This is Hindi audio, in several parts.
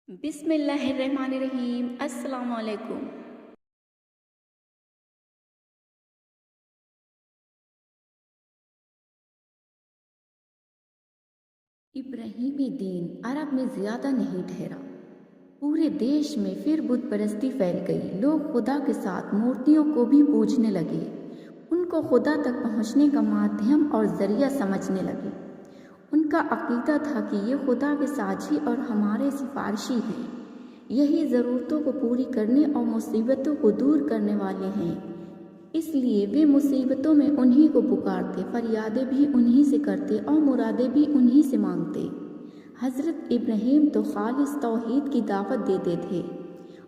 बिस्मिल्लाहिर्रहमानिर्रहीम। अस्सलाम वालेकुम। इब्राहिमी दीन अरब में ज़्यादा नहीं ठहरा। पूरे देश में फिर बुत परस्ती फैल गई। लोग खुदा के साथ मूर्तियों को भी पूजने लगे, उनको खुदा तक पहुंचने का माध्यम और ज़रिया समझने लगे। उनका अकीदा था कि ये खुदा के साझी और हमारे सिफारिशी हैं, यही ज़रूरतों को पूरी करने और मुसीबतों को दूर करने वाले हैं। इसलिए वे मुसीबतों में उन्हीं को पुकारते, फरियादें भी उन्हीं से करते और मुरादें भी उन्हीं से मांगते। हज़रत इब्राहीम तो खालिस तौहीद की दावत देते थे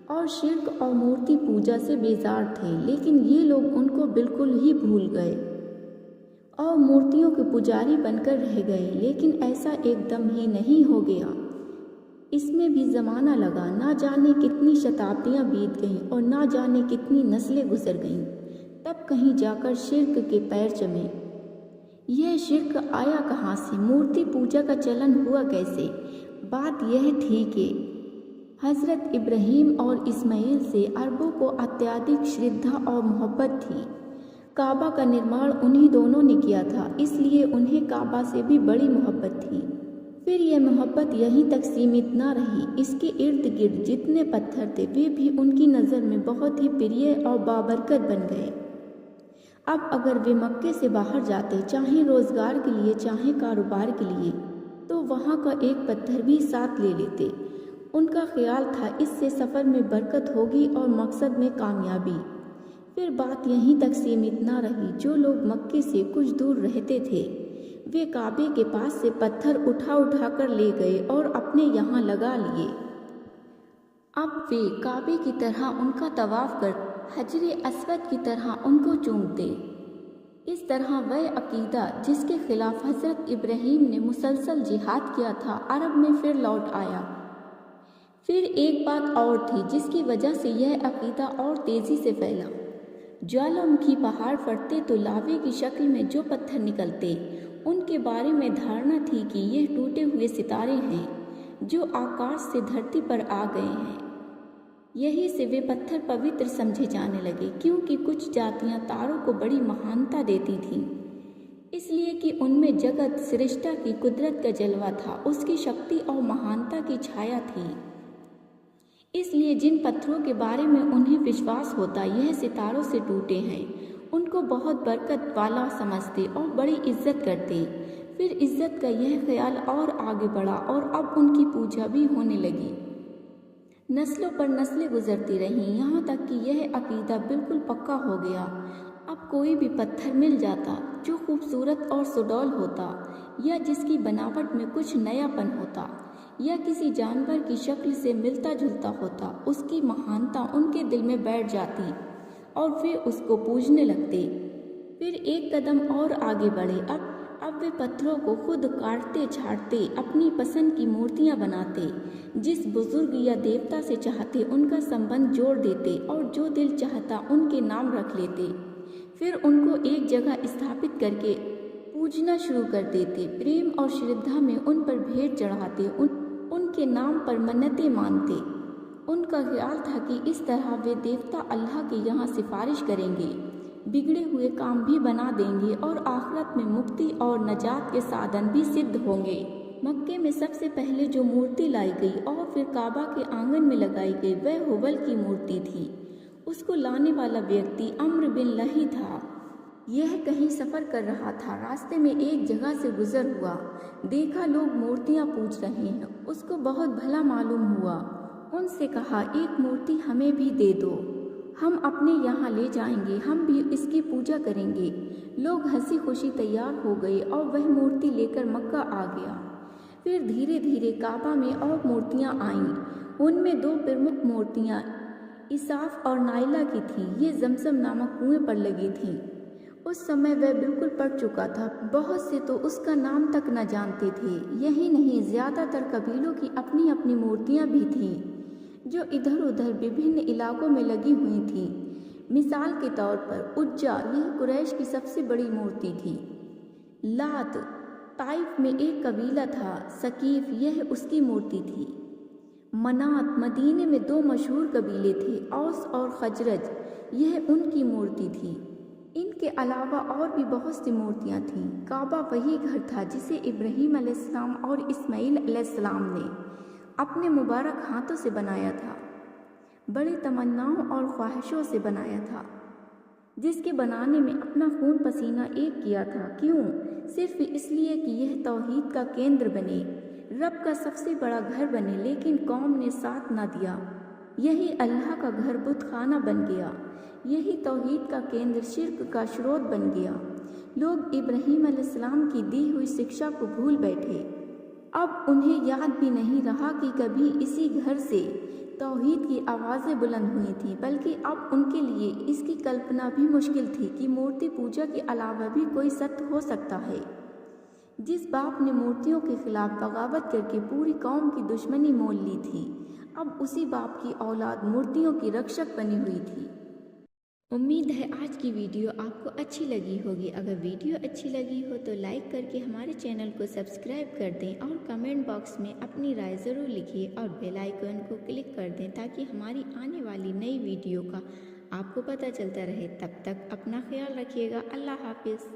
और शिर्क और मूर्ति पूजा से बेजार थे, लेकिन ये लोग उनको बिल्कुल ही भूल गए और मूर्तियों के पुजारी बनकर रह गए। लेकिन ऐसा एकदम ही नहीं हो गया, इसमें भी ज़माना लगा। ना जाने कितनी शताब्दियाँ बीत गईं और ना जाने कितनी नस्लें गुजर गईं, तब कहीं जाकर शिर्क के पैर जमे। यह शिर्क आया कहाँ से? मूर्ति पूजा का चलन हुआ कैसे? बात यह थी कि हज़रत इब्राहीम और इस्माइल से अरबों को अत्यधिक श्रद्धा और मोहब्बत थी। काबा का निर्माण उन्हीं दोनों ने किया था, इसलिए उन्हें काबा से भी बड़ी मोहब्बत थी। फिर यह मोहब्बत यहीं तक सीमित न रही, इसके इर्द गिर्द जितने पत्थर थे वे भी उनकी नज़र में बहुत ही प्रिय और बाबरकत बन गए। अब अगर वे मक्के से बाहर जाते, चाहे रोज़गार के लिए चाहे कारोबार के लिए, तो वहाँ का एक पत्थर भी साथ ले लेते। उनका ख्याल था इससे सफ़र में बरकत होगी और मकसद में कामयाबी। फिर बात यहीं तक सीमित न रही। जो लोग मक्के से कुछ दूर रहते थे वे काबे के पास से पत्थर उठा उठा कर ले गए और अपने यहाँ लगा लिए। अब वे काबे की तरह उनका तवाफ कर, हजरे अस्वद की तरह उनको चूमते। इस तरह वह अकीदा जिसके खिलाफ हज़रत इब्राहीम ने मुसलसल जिहाद किया था, अरब में फिर लौट आया। फिर एक बात और थी जिसकी वजह से यह अकीदा और तेज़ी से फैला। ज्वालामुखी पहाड़ फटते तो लावे की शक्ल में जो पत्थर निकलते, उनके बारे में धारणा थी कि यह टूटे हुए सितारे हैं जो आकाश से धरती पर आ गए हैं। यही से वे पत्थर पवित्र समझे जाने लगे, क्योंकि कुछ जातियां तारों को बड़ी महानता देती थीं, इसलिए कि उनमें जगत सृष्टा की कुदरत का जलवा था, उसकी शक्ति और महानता की छाया थी। इसलिए जिन पत्थरों के बारे में उन्हें विश्वास होता यह सितारों से टूटे हैं, उनको बहुत बरकत वाला समझते और बड़ी इज्जत करते। फिर इज्जत का यह ख्याल और आगे बढ़ा और अब उनकी पूजा भी होने लगी। नस्लों पर नस्लें गुजरती रहीं, यहाँ तक कि यह अकीदा बिल्कुल पक्का हो गया। अब कोई भी पत्थर मिल जाता जो खूबसूरत और सुडौल होता, या जिसकी बनावट में कुछ नयापन होता, या किसी जानवर की शक्ल से मिलता जुलता होता, उसकी महानता उनके दिल में बैठ जाती और वे उसको पूजने लगते। फिर एक कदम और आगे बढ़े। अब वे पत्थरों को खुद काटते छाटते अपनी पसंद की मूर्तियां बनाते, जिस बुजुर्ग या देवता से चाहते उनका संबंध जोड़ देते और जो दिल चाहता उनके नाम रख लेते। फिर उनको एक जगह स्थापित करके पूजना शुरू कर देते। प्रेम और श्रद्धा में उन पर भेंट चढ़ाते, उनके नाम पर मन्नतें मानते। उनका ख्याल था कि इस तरह वे देवता अल्लाह के यहाँ सिफारिश करेंगे, बिगड़े हुए काम भी बना देंगे और आखिरत में मुक्ति और नजात के साधन भी सिद्ध होंगे। मक्के में सबसे पहले जो मूर्ति लाई गई और फिर काबा के आंगन में लगाई गई वह हुबल की मूर्ति थी। उसको लाने वाला व्यक्ति अम्र बिन लही था। यह कहीं सफ़र कर रहा था, रास्ते में एक जगह से गुजर हुआ, देखा लोग मूर्तियाँ पूज रहे हैं, उसको बहुत भला मालूम हुआ। उनसे कहा, एक मूर्ति हमें भी दे दो, हम अपने यहाँ ले जाएंगे, हम भी इसकी पूजा करेंगे। लोग हंसी खुशी तैयार हो गए और वह मूर्ति लेकर मक्का आ गया। फिर धीरे धीरे काबा में और मूर्तियाँ आईं। उनमें दो प्रमुख मूर्तियाँ इसाफ और नाइला की थीं। ये जमजम नामक कुएं पर लगी थीं। उस समय वह बिल्कुल पड़ चुका था, बहुत से तो उसका नाम तक न जानते थे। यही नहीं, ज़्यादातर कबीलों की अपनी अपनी मूर्तियाँ भी थीं जो इधर उधर विभिन्न इलाकों में लगी हुई थीं। मिसाल के तौर पर उज्जा, यह कुरैश की सबसे बड़ी मूर्ति थी। लात, ताइफ में एक कबीला था, सकीफ, यह उसकी मूर्ति थी। मनात मदीने में दो मशहूर कबीले थे, औस और खजरज। यह उनकी मूर्ति थी। इनके अलावा और भी बहुत सी मूर्तियाँ थीं। काबा वही घर था जिसे इब्राहीम अलैहिस्सलाम और इस्माईल अलैहिस्सलाम ने अपने मुबारक हाथों से बनाया था, बड़ी तमन्नाओं और ख्वाहिशों से बनाया था, जिसके बनाने में अपना खून पसीना एक किया था। क्यों? सिर्फ इसलिए कि यह तौहीद का केंद्र बने, रब का सबसे बड़ा घर बने। लेकिन कौम ने साथ न दिया। यही अल्लाह का घर बुतखाना बन गया। यही तौहीद का केंद्र शिर्क का स्रोत बन गया। लोग इब्राहीम अलैहिस्सलाम की दी हुई शिक्षा को भूल बैठे। अब उन्हें याद भी नहीं रहा कि कभी इसी घर से तौहीद की आवाज़ें बुलंद हुई थीं, बल्कि अब उनके लिए इसकी कल्पना भी मुश्किल थी कि मूर्ति पूजा के अलावा भी कोई सत्य हो सकता है। जिस बाप ने मूर्तियों के खिलाफ बगावत करके पूरी कौम की दुश्मनी मोल ली थी, अब उसी बाप की औलाद मूर्तियों की रक्षक बनी हुई थी। उम्मीद है आज की वीडियो आपको अच्छी लगी होगी। अगर वीडियो अच्छी लगी हो तो लाइक करके हमारे चैनल को सब्सक्राइब कर दें और कमेंट बॉक्स में अपनी राय ज़रूर लिखिए और बेल आइकन को क्लिक कर दें ताकि हमारी आने वाली नई वीडियो का आपको पता चलता रहे। तब तक अपना ख्याल रखिएगा। अल्लाह हाफिज़।